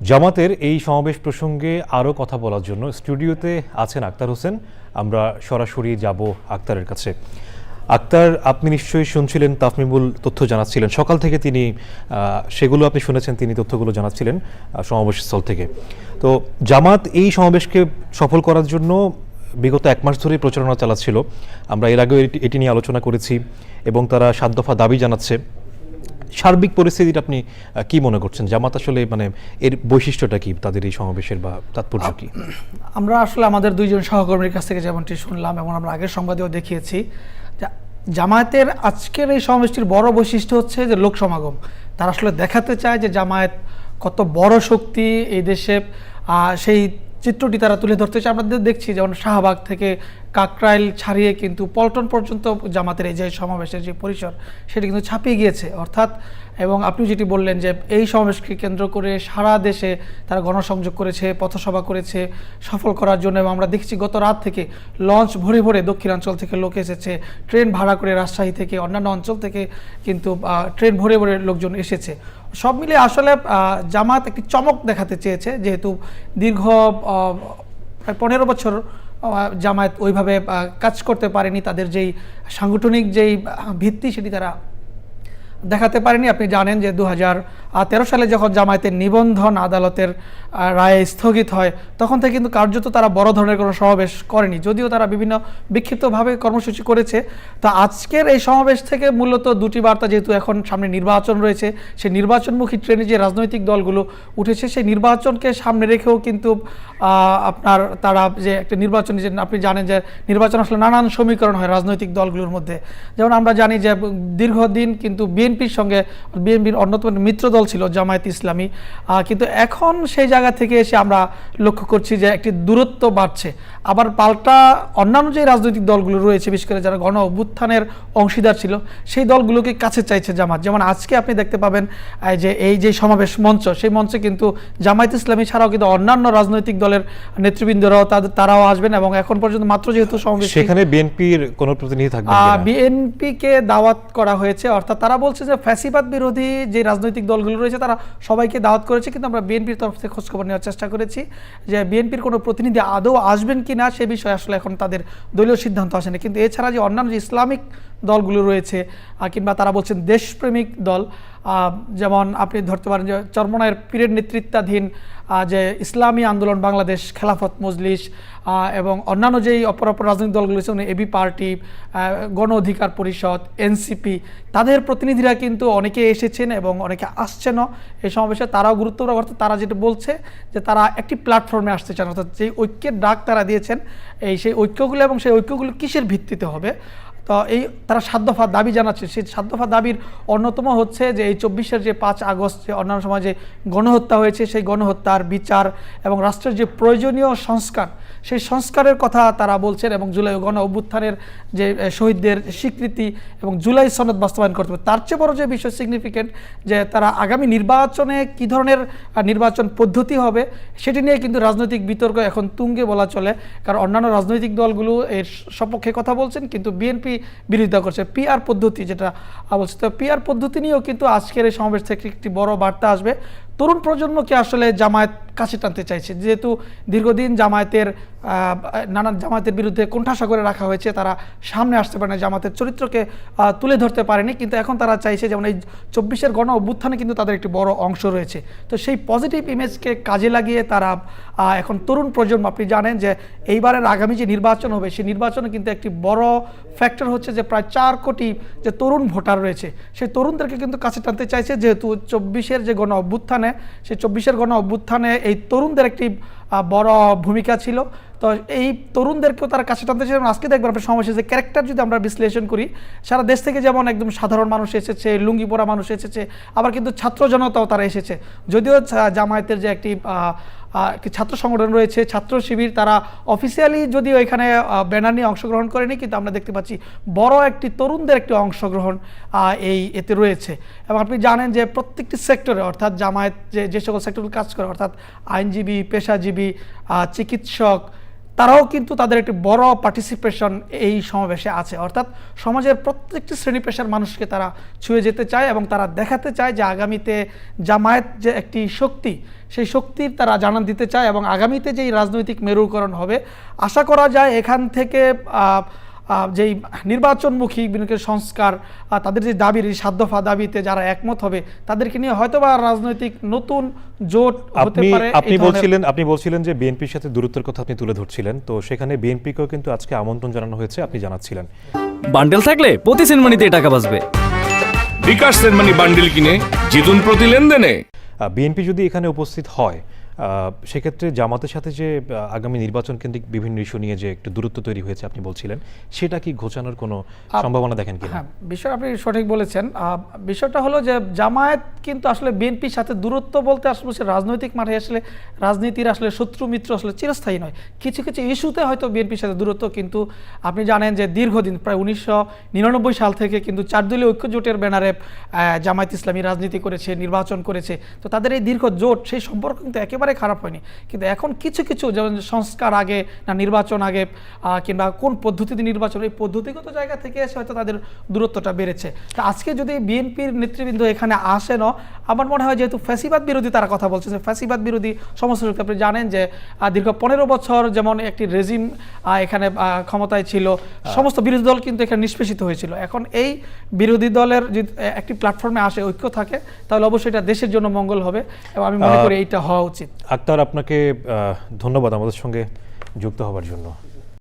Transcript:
জামাতের এই সমাবেশ প্রসঙ্গে আরও কথা বলার জন্য স্টুডিওতে আছেন আক্তার হোসেন। আমরা সরাসরি যাব আক্তারের কাছে। আক্তার, আপনি নিশ্চয়ই শুনছিলেন, তাফমিমুল তথ্য জানাচ্ছিলেন সকাল থেকে, তিনি সেগুলো আপনি শুনেছেন, তিনি তথ্যগুলো জানাচ্ছিলেন সমাবেশস্থল থেকে। তো জামাত এই সমাবেশকে সফল করার জন্য বিগত 1 মাস ধরেই প্রচারণা চালাচ্ছিল। আমরা এর আগেও এটি নিয়ে আলোচনা করেছি এবং তারা 7 দফা দাবি জানাচ্ছে। সার্বিক পরিস্থিতিটা আপনি কি মনে করছেন? জামাত আসলে এর বৈশিষ্ট্যটা কি, তাদের এই সমাবেশের বা তাৎপর্য কি? আমরা আসলে আমাদের দুইজন সহকর্মীর কাছ থেকে যেমনটি শুনলাম এবং আমরা আগের সংবাদেও দেখিয়েছি, জামায়াতের আজকের এই সমাবেশটির বড় বৈশিষ্ট্য হচ্ছে যে লোক সমাগম। তারা আসলে দেখাতে চায় যে জামায়াত কত বড় শক্তি এই দেশে, সেই চিত্রটি তারা তুলে ধরতে চায়। আমরা দেখছি যেমন শাহবাগ থেকে কাকরাইল ছাড়িয়ে কিন্তু পল্টন পর্যন্ত জামাতের এই যে সমাবেশের যে পরিসর, সেটি কিন্তু ছাপিয়ে গিয়েছে। অর্থাৎ, এবং আপনি যেটি বললেন যে এই সমাবেশকে কেন্দ্র করে সারা দেশে তারা গণসংযোগ করেছে, পথসভা করেছে সফল করার জন্য। এবং আমরা দেখছি গত রাত থেকে লঞ্চ ভরে ভরে দক্ষিণাঞ্চল থেকে লোক এসেছে, ট্রেন ভাড়া করে রাজশাহী থেকে অন্যান্য অঞ্চল থেকে কিন্তু ট্রেন ভরে ভরে লোকজন এসেছে। সব মিলিয়ে আসলে জামাত একটি চমক দেখাতে চেয়েছে, যেহেতু দীর্ঘ প্রায় 15 বছর জামায়াত ওইভাবে কাজ করতে পারেনি, তাদের যেই সাংগঠনিক যেই ভিত্তি সেটি তারা দেখাতে পারেনি। আপনি জানেন যে 2013 সালে যখন জামায়াতের নিবন্ধন আদালতের রায়ে স্থগিত হয়, তখন থেকে কিন্তু কার্যত তারা বড় ধরনের কোনো সমাবেশ করেনি, যদিও তারা বিভিন্ন বিক্ষিপ্তভাবে কর্মসূচি করেছে। তো আজকের এই সমাবেশ থেকে মূলত দুটি বার্তা, যেহেতু এখন সামনে নির্বাচন রয়েছে, সেই নির্বাচনমুখী ট্রেনে যে রাজনৈতিক দলগুলো উঠেছে, সেই নির্বাচনকে সামনে রেখেও কিন্তু তারা যে একটা নির্বাচন, যে আপনি জানেন যে নির্বাচন আসলে নানান সমীকরণ হয় রাজনৈতিক দলগুলোর মধ্যে। যেমন আমরা জানি যে দীর্ঘদিন কিন্তু বিএনপির সঙ্গে, বিএনপির অন্যতম মিত্র দল ছিল জামায়াত ইসলামী, কিন্তু এখন সেই জায়গা থেকে এসে আমরা লক্ষ্য করছি যে একটি দূরত্ব বাড়ছে। আবার পাল্টা অন্যান্য যে রাজনৈতিক দলগুলো রয়েছে, বিশেষ করে যারা গণ অভ্যুত্থানের অংশীদার ছিল, সেই দলগুলোকে কাছে চাইছে জামাত। যেমন আজকে আপনি দেখতে পাবেন যে এই যে সমাবেশ মঞ্চ, সেই মঞ্চে কিন্তু জামায়াত ইসলামী ছাড়াও কিন্তু অন্যান্য রাজনৈতিক দলের নেতৃবৃন্দরাও তারাও আসবেন। এবং এখন পর্যন্ত মাত্র যেহেতু সমাবেশ, সেখানে বিএনপির কোনো প্রতিনিধি থাকবে, বিএনপিকে দাওয়াত করা হয়েছে। অর্থাৎ তারা বলছে যে ফ্যাসিবাদ বিরোধী যে রাজনৈতিক দলগুলো রয়েছে তারা সবাইকে দাওয়াত করেছে, কিন্তু আমরা বিএনপির তরফ থেকে খোঁজখবর নেওয়ার চেষ্টা করেছি যে বিএনপির কোনো প্রতিনিধি আদৌ আসবেন কি না, সে বিষয়ে আসলে এখন তাদের দলীয় সিদ্ধান্ত আসেনি। কিন্তু এছাড়া যে অন্যান্য যে ইসলামিক দলগুলো রয়েছে, কিংবা তারা বলছেন দেশপ্রেমিক দল, যেমন আপনি ধরতে পারেন যে চরমনায়ের পীরের নেতৃত্বাধীন যে ইসলামী আন্দোলন বাংলাদেশ, খেলাফত মজলিস এবং অন্যান্য যেই অপর রাজনৈতিক দলগুলো রয়েছে, এবি পার্টি, গণ অধিকার পরিষদ, এনসিপি, তাদের প্রতিনিধিরা কিন্তু অনেকে এসেছেন এবং অনেকে আসছেনও এই সমাবেশে। তারাও গুরুত্বপূর্ণ। অর্থাৎ তারা যেটা বলছে যে তারা একটি প্ল্যাটফর্মে আসতে চান, অর্থাৎ যে ঐক্যের ডাক তারা দিয়েছেন, সেই ঐক্যগুলো এবং সেই ঐক্যগুলো কিসের ভিত্তিতে হবে। তো এই তারা 7 দফা দাবি জানাচ্ছে। সেই 7 দফা দাবির অন্যতম হচ্ছে যে এই 24-এর যে 5 আগস্ট যে অন্যান্য সময় যে গণহত্যা হয়েছে, সেই গণহত্যার বিচার এবং রাষ্ট্রের যে প্রয়োজনীয় সংস্কার, সেই সংস্কারের কথা তারা বলছেন। এবং জুলাই গণ অভ্যুত্থানের যে শহীদদের স্বীকৃতি এবং জুলাই সনদ বাস্তবায়ন করতে হবে। তার চেয়ে বড় যে বিষয় সিগনিফিকেন্ট, যে তারা আগামী নির্বাচনে কী ধরনের নির্বাচন পদ্ধতি হবে, সেটি নিয়ে কিন্তু রাজনৈতিক বিতর্ক এখন তুঙ্গে বলা চলে। কারণ অন্যান্য রাজনৈতিক দলগুলো এর সপক্ষে কথা বলছেন, কিন্তু বিএনপি বিরোধিতা করছে পিআর পদ্ধতি, যেটা বলছে। তো পিআর পদ্ধতি নিয়েও কিন্তু আজকের এই সমাবেশ থেকে একটি বড় বার্তা আসবে। তরুণ প্রজন্মকে আসলে জামায়াত কাছে টানতে চাইছে, যেহেতু দীর্ঘদিন জামায়াতের বিরুদ্ধে কোণঠাসা করে রাখা হয়েছে, তারা সামনে আসতে পারে না, জামায়াতের চরিত্রকে তুলে ধরতে পারেনি। কিন্তু এখন তারা চাইছে, যেমন এই 24-এর গণ অভ্যুত্থানে কিন্তু তাদের একটি বড় অংশ রয়েছে। তো সেই পজিটিভ ইমেজকে কাজে লাগিয়ে তারা এখন তরুণ প্রজন্ম, আপনি জানেন যে এইবারের আগামী যে নির্বাচন হবে, সেই নির্বাচনে কিন্তু একটি বড় ফ্যাক্টর হচ্ছে যে প্রায় 4 কোটি যে তরুণ ভোটার রয়েছে, সেই তরুণদেরকে কিন্তু কাছে টানতে চাইছে। যেহেতু 24-এর যে গণ অভ্যুত্থানে, সেই 24-এর গণ অভ্যুত্থানে এই তরুণদের একটি বড় ভূমিকা ছিল। তো এই তরুণদেরকেও তারা কাছে টানতে চাই। আজকে দেখবেন আপনার সমাবেশে যে ক্যারেক্টার যদি আমরা বিশ্লেষণ করি, সারা দেশ থেকে যেমন একদম সাধারণ মানুষ এসেছে, লুঙ্গি পরা মানুষ এসেছে, আবার কিন্তু ছাত্র জনতাও তারা এসেছে। যদিও জামায়াতের যে একটি ছাত্র সংগঠন রয়েছে, ছাত্র শিবির, তারা অফিসিয়ালি যদিও এখানে ব্যানার নিয়ে অংশগ্রহণ করেনি, কিন্তু আমরা দেখতে পাচ্ছি বড় একটি তরুণদের একটি অংশগ্রহণ এতে রয়েছে। এবং আপনি জানেন যে প্রত্যেকটি সেক্টরে, অর্থাৎ জামায়াত যে সকল সেক্টরে কাজ করে, অর্থাৎ আইনজীবী, পেশাজীবী, চিকিৎসক, তারাও কিন্তু তাদের একটি বড় পার্টিসিপেশন এই সমাবেশে আছে, অর্থাৎ সমাজের প্রত্যেকটি শ্রেণী পেশার মানুষকে তারা ছুঁয়ে যেতে চায় এবং তারা দেখাতে চায় যে আগামীতে জামায়াত যে একটি শক্তি, সেই শক্তির তারা জানান দিতে চায় এবং আগামীতে যেই রাজনৈতিক মেরুকরণ হবে আশা করা যায় এখান থেকে যেই নির্বাচনমুখী বিভিন্ন সংস্কার, তাদের যে দাবির এই 7 দফা দাবিতে যারা একমত হবে তাদেরকে নিয়ে হয়তোবা রাজনৈতিক নতুন জোট হতে পারে। আপনি বলছিলেন যে বিএনপির সাথে দূরত্বের কথা আপনি তুলে ধরছিলেন, তো সেখানে বিএনপিকেও কিন্তু আজকে আমন্ত্রণ জানানো হয়েছে, আপনি জানাচ্ছিলেন। বান্ডেল থাকলে প্রতি সেনমানিতে টাকা বাঁচবে। বিকাশ সেনমানি বান্ডেল কিনে জিতুন প্রতি লেনদেনে। বিএনপি যদি এখানে উপস্থিত হয় সেক্ষেত্রে জামাতের সাথে যে আগামী নির্বাচন কেন্দ্রিক বিভিন্ন ইস্যু নিয়ে যে একটু দূরত্ব তৈরি হয়েছে আপনি বলছিলেন, সেটা কি ঘোচানোর কোনো সম্ভাবনা দেখেন কিনা? হ্যাঁ, বিষয় আপনি সঠিক বলেছেন। বিষয়টা হলো যে জামায়াত কিন্তু আসলে বিএনপির সাথে দূরত্ব বলতে আসলে রাজনৈতিক মাঠে আসলে রাজনীতির আসলে শত্রু মিত্র আসলে চিরস্থায়ী নয়। কিছু কিছু ইস্যুতে হয়তো বিএনপির সাথে দূরত্ব, কিন্তু আপনি জানেন যে দীর্ঘদিন প্রায় 1999 সাল থেকে কিন্তু 4 দলীয় ঐক্য জোটের ব্যানারে জামায়াত ইসলামী রাজনীতি করেছে, নির্বাচন করেছে। তো তাদের এই দীর্ঘ জোট, সেই সম্পর্ক কিন্তু একেবারে খারাপ হয়নি। কিন্তু এখন কিছু কিছু যেমন সংস্কার আগে না নির্বাচন আগে কিংবা কোন পদ্ধতিতে নির্বাচন, এই পদ্ধতিগত জায়গা থেকে এসে হয়তো তাদের দূরত্বটা বেড়েছে। তা আজকে যদি বিএনপির নেতৃবৃন্দ এখানে আসেন, আমার মনে হয় যেহেতু ফ্যাসিবাদ বিরোধী তারা কথা বলছে, ফ্যাসিবাদ বিরোধী সমস্ত শক্তি, আপনি জানেন যে দীর্ঘ 15 বছর যেমন একটি রেজিম এখানে ক্ষমতায় ছিল, সমস্ত বিরোধী দল কিন্তু এখানে নিষ্পেষিত হয়েছিল। এখন এই বিরোধী দলের যদি একটি প্ল্যাটফর্মে আসে, ঐক্য থাকে, তাহলে অবশ্যই এটা দেশের জন্য মঙ্গল হবে এবং আমি মনে করি এইটা হওয়া উচিত। আক্তার, আপনাকে ধন্যবাদ আমাদের সঙ্গে যুক্ত হওয়ার জন্য।